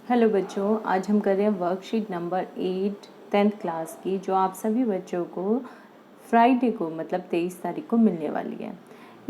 Hello बच्चों, आज हम कर रहे हैं वर्कशीट नंबर 8 10th क्लास की, जो आप सभी बच्चों को फ्राइडे को मतलब 23 तारीख को मिलने वाली है।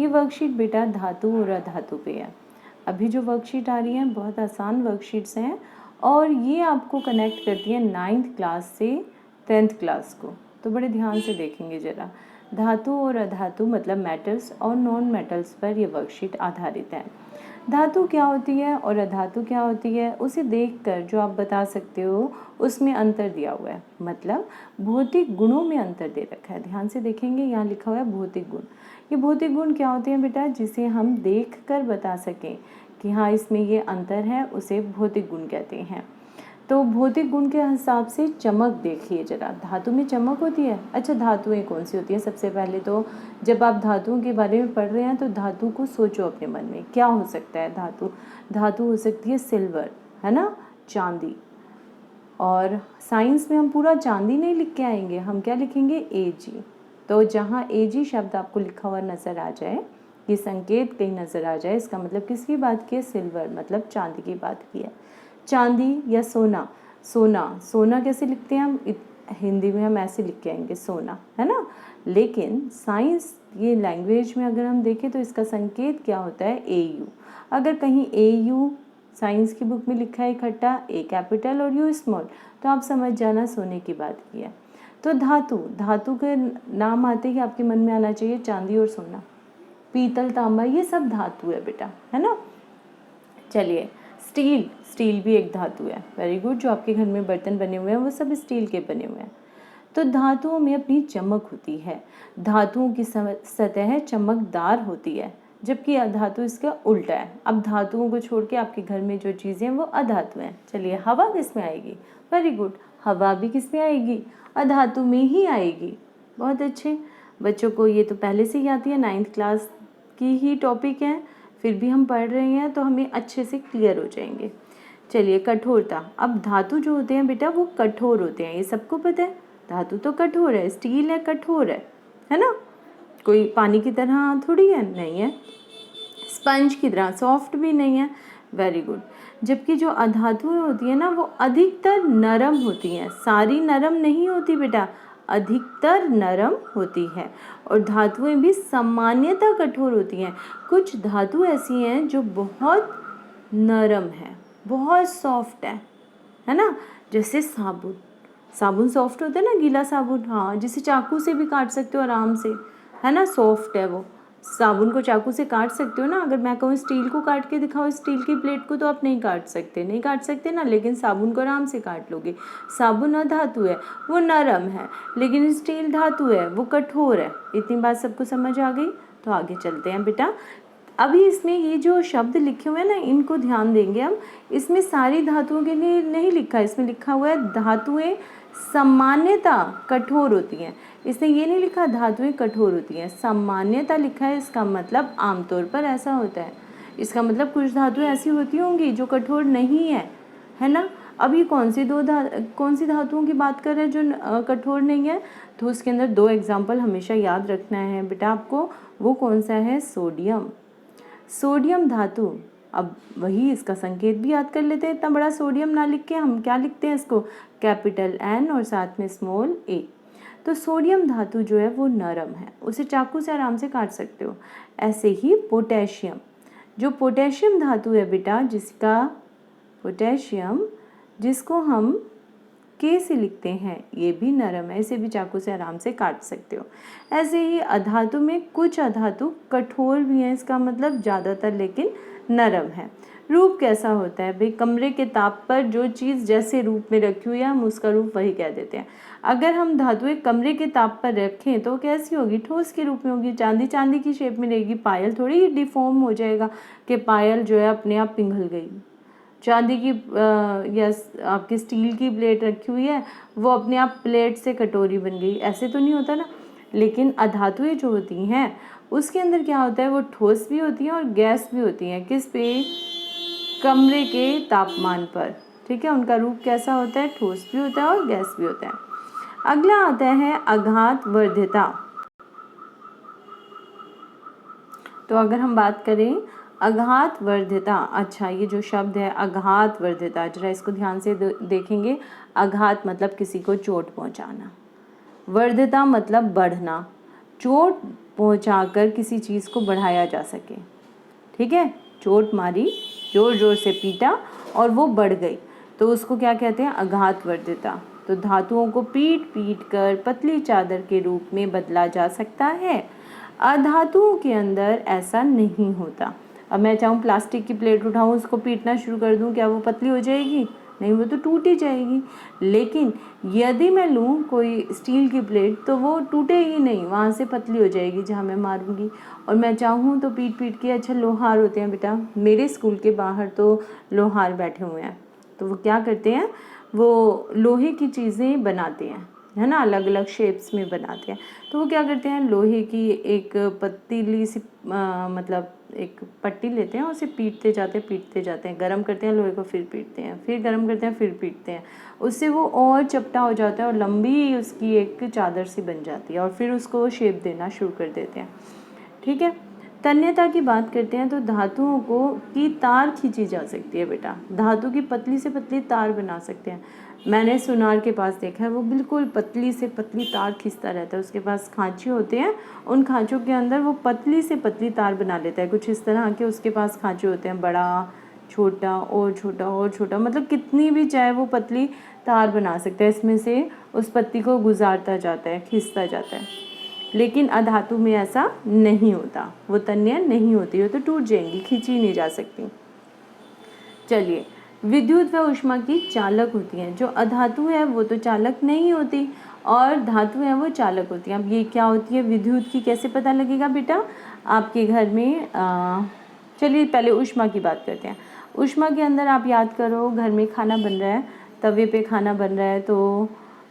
ये वर्कशीट बेटा धातु और अधातु पे है। अभी जो वर्कशीट आ रही है बहुत आसान वर्कशीट्स हैं और ये आपको कनेक्ट करती है 9th क्लास से 10th क्लास को। तो बड़े ध्यान से देखेंगे ज़रा। धातु और अधातु मतलब मेटल्स और नॉन मेटल्स पर यह वर्कशीट आधारित है। धातु क्या होती है और अधातु क्या होती है, उसे देखकर जो आप बता सकते हो उसमें अंतर दिया हुआ है, मतलब भौतिक गुणों में अंतर दे रखा है। ध्यान से देखेंगे, यहाँ लिखा हुआ है भौतिक गुण। ये भौतिक गुण क्या होते हैं बेटा, जिसे हम देखकर बता सकें कि हाँ इसमें ये अंतर है, उसे भौतिक गुण कहते हैं। तो भौतिक गुण के हिसाब से चमक देखिए जरा, धातु में चमक होती है। अच्छा, धातुएं कौन सी होती हैं? सबसे पहले तो जब आप धातुओं के बारे में पढ़ रहे हैं तो धातु को सोचो अपने मन में, क्या हो सकता है धातु। धातु हो सकती है सिल्वर, है ना, चांदी। और साइंस में हम पूरा चांदी नहीं लिख के आएंगे, हम क्या लिखेंगे, Ag। तो जहाँ Ag शब्द आपको लिखा हुआ नज़र आ जाए, ये संकेत कहीं नज़र आ जाए, इसका मतलब किसकी बात की है, सिल्वर मतलब चांदी की बात की है। चांदी या सोना, सोना कैसे लिखते हैं हम, हिंदी में हम ऐसे लिख के आएंगे सोना, है ना। लेकिन साइंस ये लैंग्वेज में अगर हम देखें तो इसका संकेत क्या होता है, Au। अगर कहीं Au साइंस की बुक में लिखा है इकट्ठा, A कैपिटल और U स्मॉल, तो आप समझ जाना सोने की बात की है। तो धातु के नाम आते ही आपके मन में आना चाहिए चांदी और सोना, पीतल, तांबा, ये सब धातु है बेटा, है ना। चलिए, स्टील भी एक धातु है। वेरी गुड, जो आपके घर में बर्तन बने हुए हैं वो सब स्टील के बने हुए हैं। तो धातुओं में अपनी चमक होती है। धातुओं की सतह चमकदार होती है, जबकि अधातु इसका उल्टा है। अब धातुओं को छोड़ के आपके घर में जो चीज़ें हैं वो अधातु हैं। चलिए, हवा किस में आएगी, वेरी गुड, हवा भी किस में आएगी, अधातु में ही आएगी। बहुत अच्छे बच्चों को ये तो पहले से ही आती है, 9th क्लास की ही टॉपिक है, फिर भी हम पढ़ रहे हैं तो हमें अच्छे से क्लियर हो जाएंगे। चलिए, कठोरता। अब धातु जो होते हैं बेटा वो कठोर होते हैं, ये सबको पता है। धातु तो कठोर है, स्टील है, कठोर है ना। कोई पानी की तरह थोड़ी है, नहीं है। स्पंज की तरह सॉफ्ट भी नहीं है। Very good. जबकि जो अधातुएं होती है ना वो अधिकतर नरम होती हैं, सारी नरम नहीं होती बेटा, अधिकतर नरम होती है। और धातुएं भी सामान्यतः कठोर होती हैं। कुछ धातु ऐसी हैं जो बहुत नरम है, बहुत सॉफ्ट है ना। जैसे साबुन सॉफ्ट होता है ना, गीला साबुन, हाँ, जिसे चाकू से भी काट सकते हो आराम से, है ना, सॉफ्ट है वो। साबुन को चाकू से काट सकते हो ना। अगर मैं कहूँ स्टील को काट के दिखाओ, स्टील की प्लेट को, तो आप नहीं काट सकते ना, लेकिन साबुन को आराम से काट लोगे। साबुन अधातु है, वो नरम है, लेकिन स्टील धातु है, वो कठोर है। इतनी बात सबको समझ आ गई। तो आगे चलते हैं बेटा। अभी इसमें ये जो शब्द लिखे हुए हैं ना, इनको ध्यान देंगे हम। इसमें सारी धातुओं के लिए नहीं लिखा है, इसमें लिखा हुआ है धातुएं सामान्यतः कठोर होती हैं। इसने ये नहीं लिखा धातुएं कठोर होती हैं, सामान्यतः लिखा है। इसका मतलब आमतौर पर ऐसा होता है। इसका मतलब कुछ धातुएं ऐसी होती होंगी जो कठोर नहीं है ना। अब ये कौन सी धातुओं की बात कर रहे हैं जो कठोर नहीं है, तो उसके अंदर 2 एग्जाम्पल हमेशा याद रखना है बेटा आपको। वो कौन सा है, सोडियम धातु। अब वही इसका संकेत भी याद कर लेते हैं। इतना बड़ा सोडियम ना लिख के हम क्या लिखते हैं इसको, कैपिटल N और साथ में स्मॉल a। तो सोडियम धातु जो है वो नरम है, उसे चाकू से आराम से काट सकते हो। ऐसे ही पोटेशियम धातु है बेटा, जिसको हम K से लिखते हैं, ये भी नरम है, इसे भी चाकू से आराम से काट सकते हो। ऐसे ही अधातु में कुछ अधातु कठोर भी हैं, इसका मतलब ज़्यादातर लेकिन नरम है। रूप कैसा होता है भाई, कमरे के ताप पर जो चीज़ जैसे रूप में रखी हुई है हम उसका रूप वही कह देते हैं। अगर हम धातुएं कमरे के ताप पर रखें तो कैसी होगी, ठोस के रूप में होगी, चांदी की शेप में रहेगी। पायल थोड़ी डिफॉर्म हो जाएगा कि पायल जो है अपने आप पिघल गई। चांदी की या आपकी स्टील की प्लेट रखी हुई है, वो अपने आप प्लेट से कटोरी बन गई, ऐसे तो नहीं होता ना। लेकिन अधातुएं जो होती हैं उसके अंदर क्या होता है, वो ठोस भी होती हैं और गैस भी होती हैं। किस पे, कमरे के तापमान पर, ठीक है। उनका रूप कैसा होता है, ठोस भी होता है और गैस भी होता है। अगला आता है आघात वर्ध्यता। तो अगर हम बात करें आघात वर्धिता, अच्छा ये जो शब्द है आघात वर्धिता, जरा इसको ध्यान से देखेंगे। आघात मतलब किसी को चोट पहुंचाना, वर्धिता मतलब बढ़ना, चोट पहुंचाकर किसी चीज़ को बढ़ाया जा सके। ठीक है, चोट मारी, जोर जोर से पीटा और वो बढ़ गई, तो उसको क्या कहते हैं, आघात वर्धिता। तो धातुओं को पीट पीट कर पतली चादर के रूप में बदला जा सकता है। अधातुओं के अंदर ऐसा नहीं होता। अब मैं चाहूँ प्लास्टिक की प्लेट उठाऊँ, उसको पीटना शुरू कर दूँ, क्या वो पतली हो जाएगी? नहीं, वो तो टूट ही जाएगी। लेकिन यदि मैं लूँ कोई स्टील की प्लेट तो वो टूटेगी नहीं, वहाँ से पतली हो जाएगी जहाँ मैं मारूंगी। और मैं चाहूँ तो पीट पीट के, अच्छा लोहार होते हैं बेटा, मेरे स्कूल के बाहर तो लोहार बैठे हुए हैं, तो वो क्या करते हैं, वो लोहे की चीज़ें बनाते हैं, है ना, अलग अलग शेप्स में बनाते हैं। तो वो क्या करते हैं, लोहे की एक पतीली सी मतलब एक पट्टी लेते हैं, उसे पीटते जाते हैं, गरम करते हैं लोहे को, फिर पीटते हैं, फिर गरम करते हैं, फिर पीटते हैं, उससे वो और चपटा हो जाता है और लंबी उसकी एक चादर सी बन जाती है, और फिर उसको वो शेप देना शुरू कर देते हैं। ठीक है, तन्यता की बात करते हैं तो धातुओं को की तार खींची जा सकती है बेटा, धातु की पतली से पतली तार बना सकते हैं। मैंने सुनार के पास देखा है, वो बिल्कुल पतली से पतली तार खींचता रहता है, उसके पास खांचे होते हैं, उन खांचों के अंदर वो पतली से पतली तार बना लेता है, कुछ इस तरह के उसके पास खांचे होते हैं, बड़ा छोटा और छोटा और छोटा, मतलब कितनी भी चाहे वो पतली तार बना सकता है, इसमें से उस पत्ती को गुजारता जाता है, खींचता जाता है। लेकिन अधातु में ऐसा नहीं होता, वो तन्य नहीं होती, वो तो टूट जाएंगी, खींची नहीं जा सकती। चलिए, विद्युत व ऊष्मा की चालक होती हैं, जो अधातु है वो तो चालक नहीं होती और धातु है वो चालक होती हैं। अब ये क्या होती है, विद्युत की कैसे पता लगेगा बेटा, आपके घर में चलिए पहले ऊष्मा की बात करते हैं। ऊष्मा के अंदर आप याद करो, घर में खाना बन रहा है, तवे पे खाना बन रहा है, तो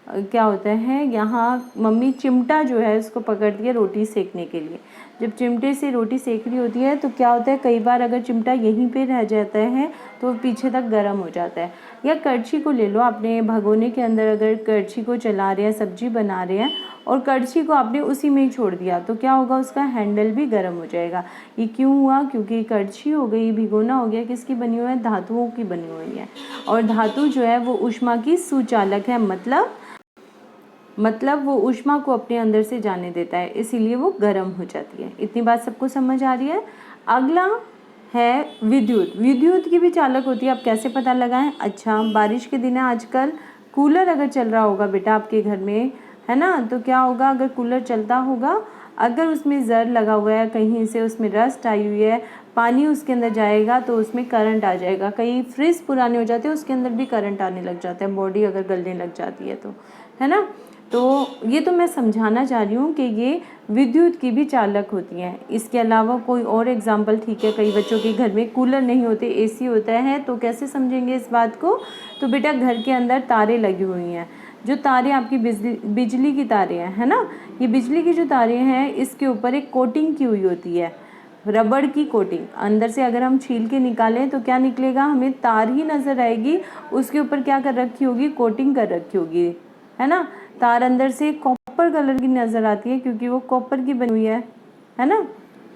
क्या होता है, यहाँ मम्मी चिमटा जो है उसको पकड़ती है रोटी सेकने के लिए। जब चिमटे से रोटी सेक रही होती है तो क्या होता है, कई बार अगर चिमटा यहीं पे रह जाता है तो पीछे तक गर्म हो जाता है। या कड़छी को ले लो, आपने भगोने के अंदर अगर कड़छी को चला रहे हैं, सब्जी बना रहे हैं और कड़छी को आपने उसी में ही छोड़ दिया, तो क्या होगा, उसका हैंडल भी गर्म हो जाएगा। ये क्यों हुआ, क्योंकि कड़छी हो गई, भिगोना हो गया, किसकी बनी हुई है, धातुओं की बनी हुई है। और धातु जो है वो ऊष्मा की सुचालक है, मतलब वो ऊष्मा को अपने अंदर से जाने देता है, इसीलिए वो गर्म हो जाती है। इतनी बात सबको समझ आ रही है। अगला है विद्युत। विद्युत की भी चालक होती है, आप कैसे पता लगाएं, अच्छा बारिश के दिन है आजकल, कूलर अगर चल रहा होगा बेटा आपके घर में, है ना, तो क्या होगा, अगर कूलर चलता होगा, अगर उसमें ज़र लगा हुआ है, कहीं से उसमें रस्ट आई हुई है, पानी उसके अंदर जाएगा तो उसमें करंट आ जाएगा। कई फ्रिज पुराने हो जाते हैं, उसके अंदर भी करंट आने लग जाता है, बॉडी अगर गलने लग जाती है तो, है ना। तो ये तो मैं समझाना चाह रही हूँ कि ये विद्युत की भी चालक होती हैं। इसके अलावा कोई और एग्जाम्पल, ठीक है, कई बच्चों के घर में कूलर नहीं होते, एसी होता है, तो कैसे समझेंगे इस बात को, तो बेटा घर के अंदर तारें लगी हुई हैं, जो तारें आपकी बिजली की तारें हैं, है ना, ये बिजली की जो तारें हैं इसके ऊपर एक कोटिंग की हुई होती है, रबड़ की कोटिंग। अंदर से अगर हम छील के निकालें तो क्या निकलेगा, हमें तार ही नज़र आएगी, उसके ऊपर क्या कर रखी होगी, कोटिंग कर रखी होगी, है ना। तार अंदर से कॉपर कलर की नज़र आती है क्योंकि वो कॉपर की बनी हुई है ना।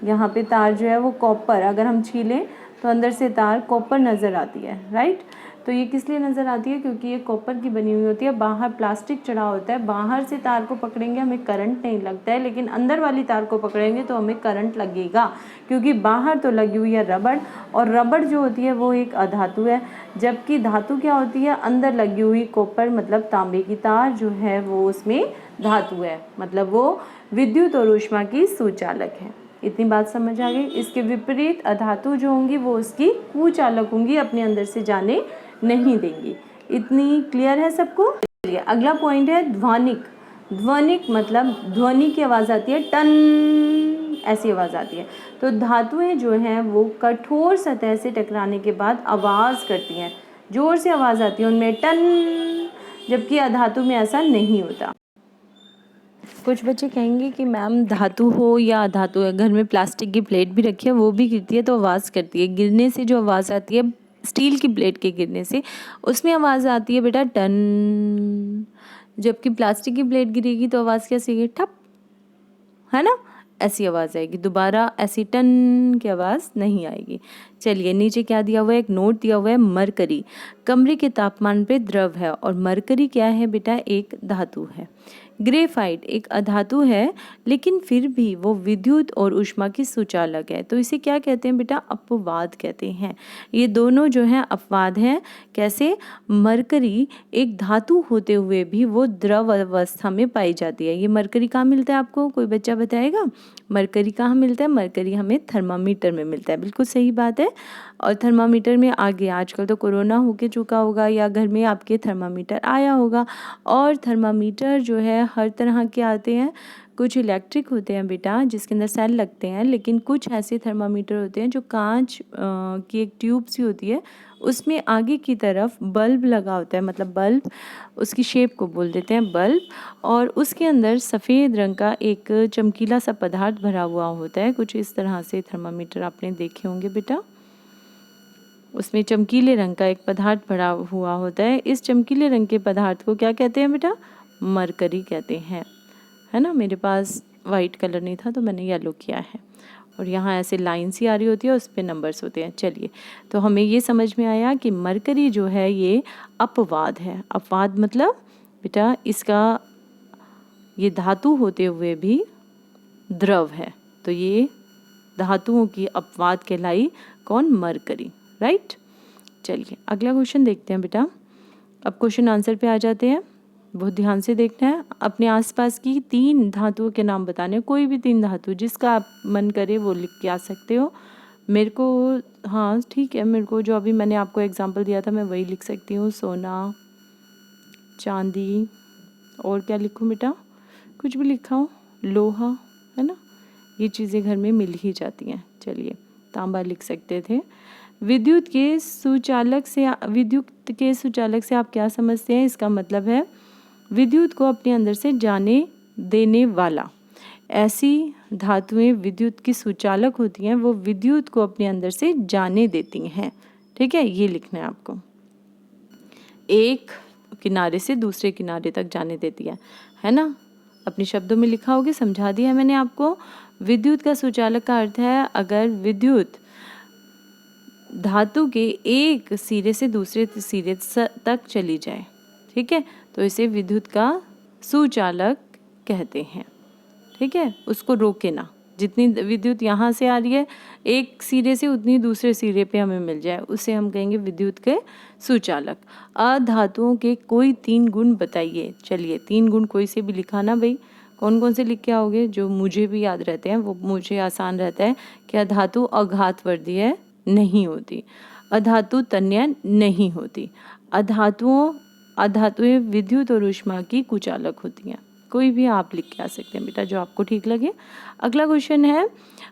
यहाँ पे तार जो है वो कॉपर, अगर हम छीलें तो अंदर से तार कॉपर नज़र आती है, राइट। तो ये किस लिए नज़र आती है, क्योंकि ये कॉपर की बनी हुई होती है, बाहर प्लास्टिक चढ़ा होता है, बाहर से तार को पकड़ेंगे हमें करंट नहीं लगता है, लेकिन अंदर वाली तार को पकड़ेंगे तो हमें करंट लगेगा, क्योंकि बाहर तो लगी हुई है रबड़, और रबड़ जो होती है वो एक अधातु है, जबकि धातु क्या होती है, अंदर लगी हुई कॉपर मतलब तांबे की तार जो है वो उसमें धातु है, मतलब वो विद्युत और ऊष्मा की सुचालक है। इतनी बात समझ आ गई। इसके विपरीत अधातु जो होंगी वो उसकी कुचालक होंगी, अपने अंदर से जाने नहीं देंगी। इतनी क्लियर है सबको। चलिए अगला पॉइंट है ध्वनिक। ध्वनिक मतलब ध्वनि की आवाज़ आती है, टन ऐसी आवाज़ आती है। तो धातुएं जो हैं वो कठोर सतह से टकराने के बाद आवाज़ करती हैं, जोर से आवाज़ आती है उनमें, टन, जबकि अधातु में ऐसा नहीं होता। कुछ बच्चे कहेंगे कि मैम धातु हो या अधातु है, घर में प्लास्टिक की प्लेट भी रखी है, वो भी गिरती है तो आवाज़ करती है, गिरने से जो आवाज़ आती है स्टील की प्लेट के गिरने से, उसमें आवाज़ आती है बेटा टन, जबकि प्लास्टिक की प्लेट गिरेगी तो आवाज़ कैसे आएगी, ठप, है ना, ऐसी आवाज़ आएगी, दोबारा ऐसी टन की आवाज़ नहीं आएगी। चलिए नीचे क्या दिया हुआ है, एक नोट दिया हुआ है, मरकरी कमरे के तापमान पे द्रव है और मरकरी क्या है बेटा, एक धातु है। ग्रेफाइट एक अधातु है लेकिन फिर भी वो विद्युत और ऊष्मा की सुचालक है, तो इसे क्या कहते हैं बेटा, अपवाद कहते हैं। ये दोनों जो हैं अपवाद हैं। कैसे, मरकरी एक धातु होते हुए भी वो द्रव अवस्था में पाई जाती है। ये मरकरी कहाँ मिलता है आपको, कोई बच्चा बताएगा? मरकरी कहाँ मिलता है? मरकरी हमें थर्मामीटर में मिलता है, बिल्कुल सही बात है। और थर्मामीटर में आगे आजकल तो कोरोना होके चुका होगा या घर में आपके थर्मामीटर आया होगा। और थर्मामीटर जो है हर तरह के आते हैं, कुछ इलेक्ट्रिक होते हैं बेटा जिसके अंदर सेल लगते हैं, लेकिन कुछ ऐसे थर्मामीटर होते हैं जो कांच की एक ट्यूब सी होती है, उसमें आगे की तरफ बल्ब लगा होता है, मतलब बल्ब, उसकी शेप को बोल देते हैं बल्ब, और उसके अंदर सफ़ेद रंग का एक चमकीला सा पदार्थ भरा हुआ होता है। कुछ इस तरह से थर्मामीटर आपने देखे होंगे बेटा, उसमें चमकीले रंग का एक पदार्थ भरा हुआ होता है। इस चमकीले रंग के पदार्थ को क्या कहते हैं बेटा, मरकरी कहते हैं, है ना। मेरे पास वाइट कलर नहीं था तो मैंने येलो किया है, और यहाँ ऐसे लाइन सी आ रही होती है, उस पर नंबर्स होते हैं। चलिए, तो हमें ये समझ में आया कि मरकरी जो है ये अपवाद है। अपवाद मतलब बेटा इसका ये धातु होते हुए भी द्रव है, तो ये धातुओं की अपवाद कहलाई कौन, मरकरी, राइट। चलिए अगला क्वेश्चन देखते हैं बेटा। अब क्वेश्चन आंसर पे आ जाते हैं, बहुत ध्यान से देखना है। अपने आसपास की 3 धातुओं के नाम बताने, कोई भी 3 धातु जिसका आप मन करे वो लिख के आ सकते हो। मेरे को, हाँ ठीक है, मेरे को जो अभी मैंने आपको एग्जांपल दिया था मैं वही लिख सकती हूँ, सोना, चांदी, और क्या लिखूँ बेटा, कुछ भी लिखा हो, लोहा, है ना, ये चीज़ें घर में मिल ही जाती हैं। चलिए, तांबा लिख सकते थे। विद्युत के सुचालक से आप क्या समझते हैं? इसका मतलब है विद्युत को अपने अंदर से जाने देने वाला। ऐसी धातुएं विद्युत की सुचालक होती हैं, वो विद्युत को अपने अंदर से जाने देती हैं। ठीक है, ये लिखना है आपको, एक किनारे से दूसरे किनारे तक जाने देती है ना। अपने शब्दों में लिखा होगा, समझा दिया मैंने आपको। विद्युत का सुचालक का अर्थ है अगर विद्युत धातु के एक सिरे से दूसरे सिरे तक चली जाए, ठीक है, तो इसे विद्युत का सुचालक कहते हैं। ठीक है, उसको रोके ना, जितनी विद्युत यहाँ से आ रही है एक सिरे से उतनी दूसरे सिरे पे हमें मिल जाए, उसे हम कहेंगे विद्युत के सुचालक। अधातुओं के कोई 3 गुण बताइए। चलिए 3 गुण कोई से भी लिखा ना भाई, कौन कौन से लिख के आओगे, जो मुझे भी याद रहते हैं, वो मुझे आसान रहता है कि अधातु अघातवर्धीय नहीं होती, अधातु तन्य नहीं होती, अधातुएं विद्युत और ऊष्मा की कुचालक होती हैं। कोई भी आप लिख के आ सकते हैं बेटा, जो आपको ठीक लगे। अगला क्वेश्चन है,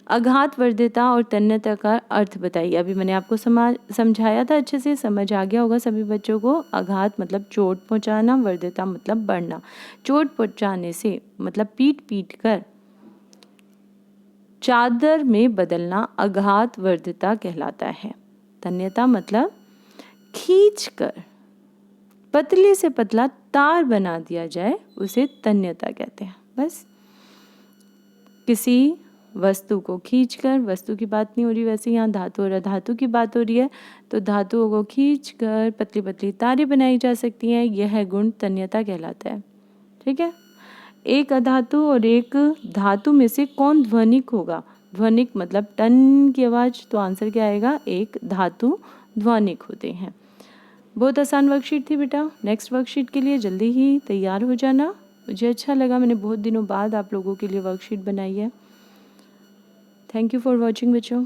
अघातवर्ध्यता और तन्यता का अर्थ बताइए। अभी मैंने आपको समझाया था, अच्छे से समझ आ गया होगा सभी बच्चों को। आघात मतलब चोट पहुंचाना, वर्ध्यता मतलब बढ़ना। चोट पहुंचाने से मतलब पीट कर चादर में बदलना अघातवर्ध्यता कहलाता है। तन्यता मतलब खींचकर पतले से पतला तार बना दिया जाए, उसे तन्यता कहते हैं। बस किसी वस्तु को खींचकर, वस्तु की बात नहीं हो रही, वैसे यहाँ धातु और अधातु की बात हो रही है, तो धातुओं को खींचकर पतली पतली तारें बनाई जा सकती हैं, यह गुण तन्यता कहलाता है। ठीक है, एक अधातु और एक धातु में से कौन ध्वनिक होगा? ध्वनिक मतलब टन की आवाज, तो आंसर क्या आएगा? एक धातु ध्वनिक होते हैं। बहुत आसान वर्कशीट थी बेटा, नेक्स्ट वर्कशीट के लिए जल्दी ही तैयार हो जाना। मुझे अच्छा लगा, मैंने बहुत दिनों बाद आप लोगों के लिए वर्कशीट बनाई है। थैंक यू फॉर वॉचिंग बच्चों।